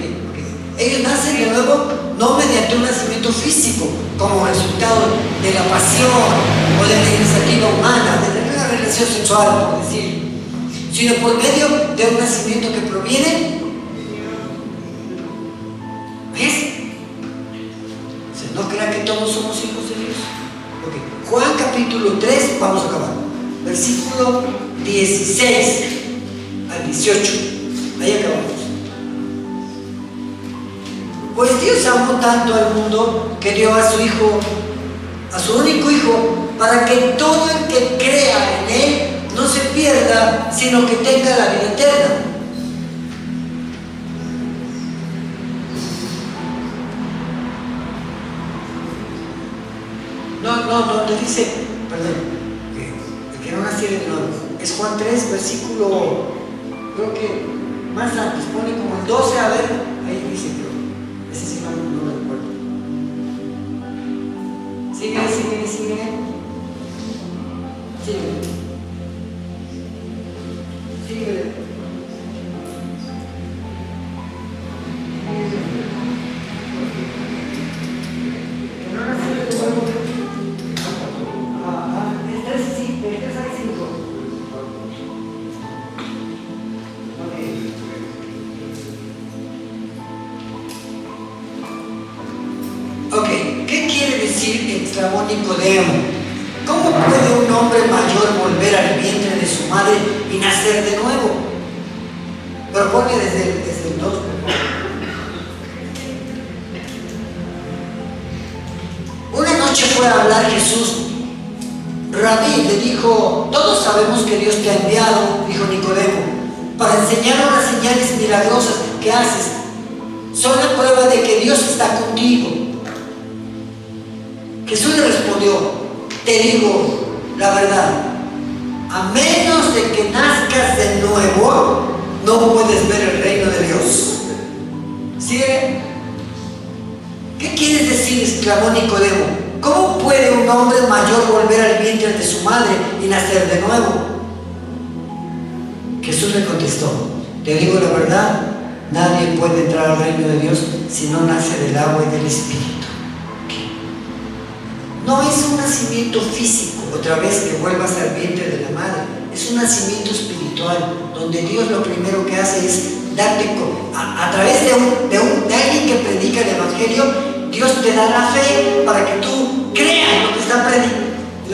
Ellos nacen de nuevo no mediante un nacimiento físico, como resultado de la pasión o de la iniciativa humana, de una relación sexual, por decir, sino por medio de un nacimiento que proviene. ¿Ves? O sea, no crean que todos somos hijos de Dios. Okay. Juan capítulo 3, vamos a acabar. Versículo 16 al 18. Ahí acabamos. Pues Dios amó tanto al mundo que dio a su Hijo, a su único Hijo, para que todo el que crea en Él no se pierda, sino que tenga la vida eterna. No, te dice, perdón, que no naciera de nuevo. Es Juan 3, versículo, creo que más antes, pone como el 12, a ver, ahí dice, creo. Ese sí no lo recuerdo. Sigue. Sigue. Ok, ¿qué quiere decir? Exclamó Nicodemo. ¿Cómo puede un hombre mayor volver al vientre de su madre y nacer de nuevo? Propone desde el 2. Una noche fue a hablar Jesús. Rabí, le dijo, todos sabemos que Dios te ha enviado, dijo Nicodemo, para enseñar las señales milagrosas que haces. Son la prueba de que Dios está contigo. Jesús le respondió, te digo la verdad, a menos de que nazcas de nuevo, no puedes ver el reino de Dios. ¿Sigue? ¿Qué quieres decir? Exclamó Nicodemo. ¿Cómo puede un hombre mayor volver al vientre de su madre y nacer de nuevo? Jesús le contestó, te digo la verdad, nadie puede entrar al reino de Dios si no nace del agua y del Espíritu. No es un nacimiento físico, otra vez que vuelvas al vientre de la madre. Es un nacimiento espiritual, donde Dios lo primero que hace es darte, a través de alguien que predica el Evangelio, Dios te da la fe para que tú creas lo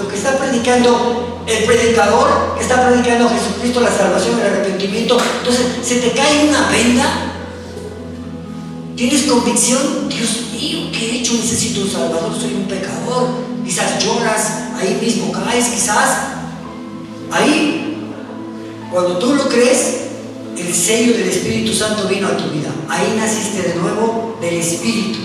que está predicando el predicador, que está predicando Jesucristo, la salvación, el arrepentimiento. Entonces, se te cae una venda, tienes convicción, Dios mío, ¿qué he hecho? Necesito un Salvador, soy un pecador. Quizás lloras, ahí mismo caes, quizás. Ahí, cuando tú lo crees, el sello del Espíritu Santo vino a tu vida. Ahí naciste de nuevo del Espíritu.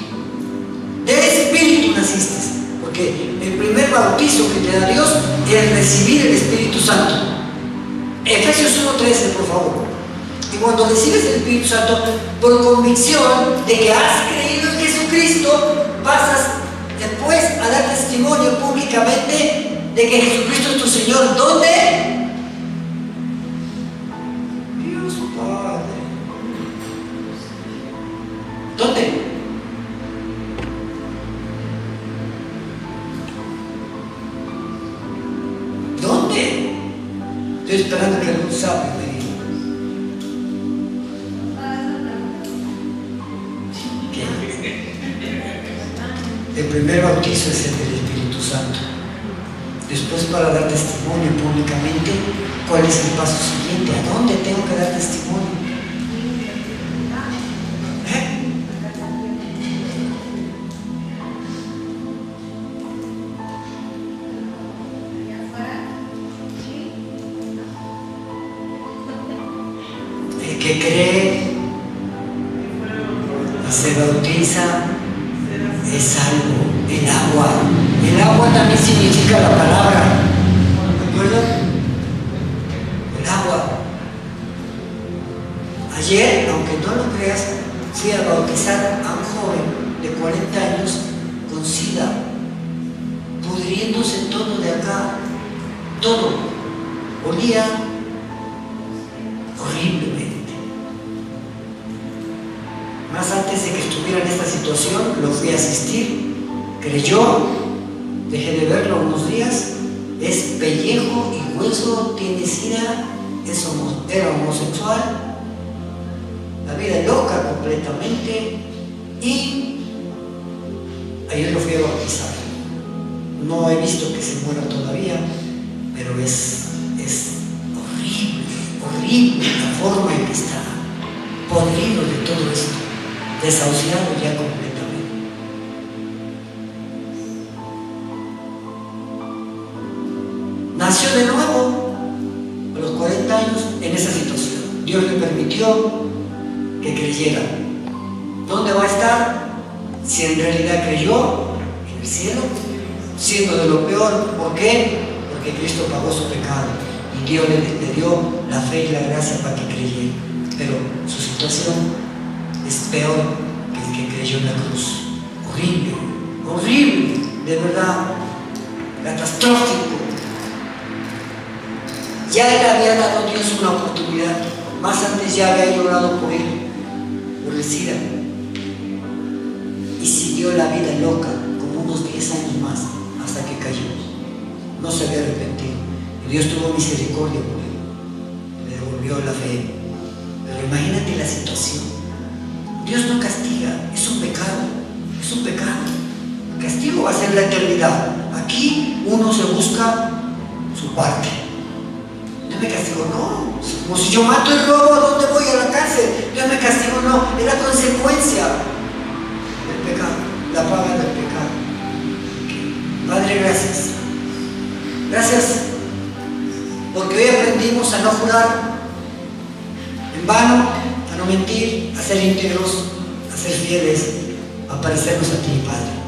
Del Espíritu naciste. Porque el primer bautizo que te da Dios es recibir el Espíritu Santo. Efesios 1:13, por favor. Y cuando recibes el Espíritu Santo, por convicción de que has creído en Jesucristo, pasas después a dar testimonio públicamente de que Jesucristo es tu Señor. ¿Dónde? Dios Padre. ¿Dónde? ¿Dónde? Estoy esperando que algún sabio me diga. El primer bautizo es el del Espíritu Santo. Después, para dar testimonio públicamente, ¿cuál es el paso siguiente? ¿A dónde tengo que dar testimonio? El que cree y se bautiza es salvo. El agua también significa la palabra. ¿Recuerdan? El agua. Ayer, aunque no lo creas, fui a bautizar a un joven de 40 años con SIDA, pudriéndose todo de acá, todo. Olía horriblemente. Más antes de que estuviera en esta situación, lo fui a asistir, creyó, dejé de verlo unos días, es pellejo y hueso, tiene SIDA, era homosexual, la vida loca completamente, y ayer lo fui a bautizar. No he visto que se muera todavía, pero es horrible la forma en que está podrido de todo esto, desahuciado ya completamente. Nació de nuevo a los 40 años en esa situación. Dios le permitió que creyera. ¿Dónde va a estar? Si en realidad creyó, en el cielo, siendo de lo peor. ¿Por qué? Porque Cristo pagó su pecado. y Dios le dio la fe y la gracia para que creyera. Pero su situación es peor que el que creyó en la cruz. Horrible, horrible, de verdad, catastrófico. Ya le había dado a Dios una oportunidad. Más antes ya había llorado por él, por el SIDA. Y siguió la vida loca, como unos 10 años más, hasta que cayó. No se había arrepentido. Y Dios tuvo misericordia por él. Le devolvió la fe. Pero imagínate la situación. Dios no castiga, es un pecado. Es un pecado. El castigo va a ser la eternidad. Aquí uno se busca su parte. Dios me castigó, no. Como si yo mato y robo, ¿a dónde voy? A la cárcel. Dios me castigó, no. Es la consecuencia del pecado, la paga del pecado. Padre, gracias. Gracias porque hoy aprendimos a no jurar en vano, a no mentir, a ser íntegros, a ser fieles, a parecernos a ti, Padre.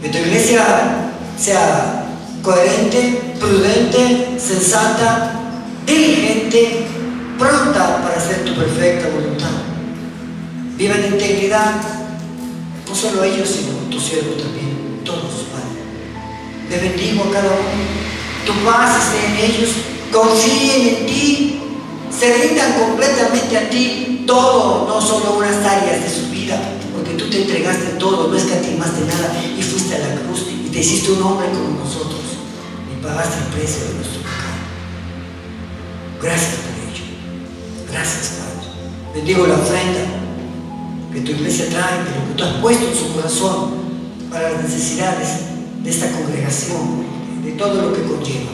Que tu iglesia sea coherente, prudente, sensata, diligente, pronta para hacer tu perfecta voluntad. Viva en integridad, no solo ellos, sino tu siervo también, todos, Padre. Te bendigo a cada uno. Tu paz esté en ellos, confíen en ti, se rindan completamente a ti, todo, no solo unas áreas de su vida, porque tú te entregaste todo, no escatimaste nada y fuiste a la cruz y te hiciste un hombre como nosotros y pagaste el precio de nuestro pecado. Gracias por ello. Gracias, Padre. Bendigo la ofrenda que tu iglesia trae, de lo que tú has puesto en su corazón para las necesidades de esta congregación, de todo lo que conlleva.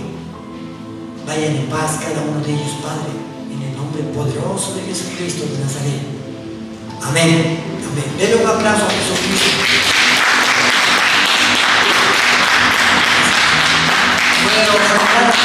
Vayan en paz cada uno de ellos, Padre, en el nombre poderoso de Jesucristo de Nazaret. Amén. Amén. Denle un aplauso a Jesucristo. Bueno,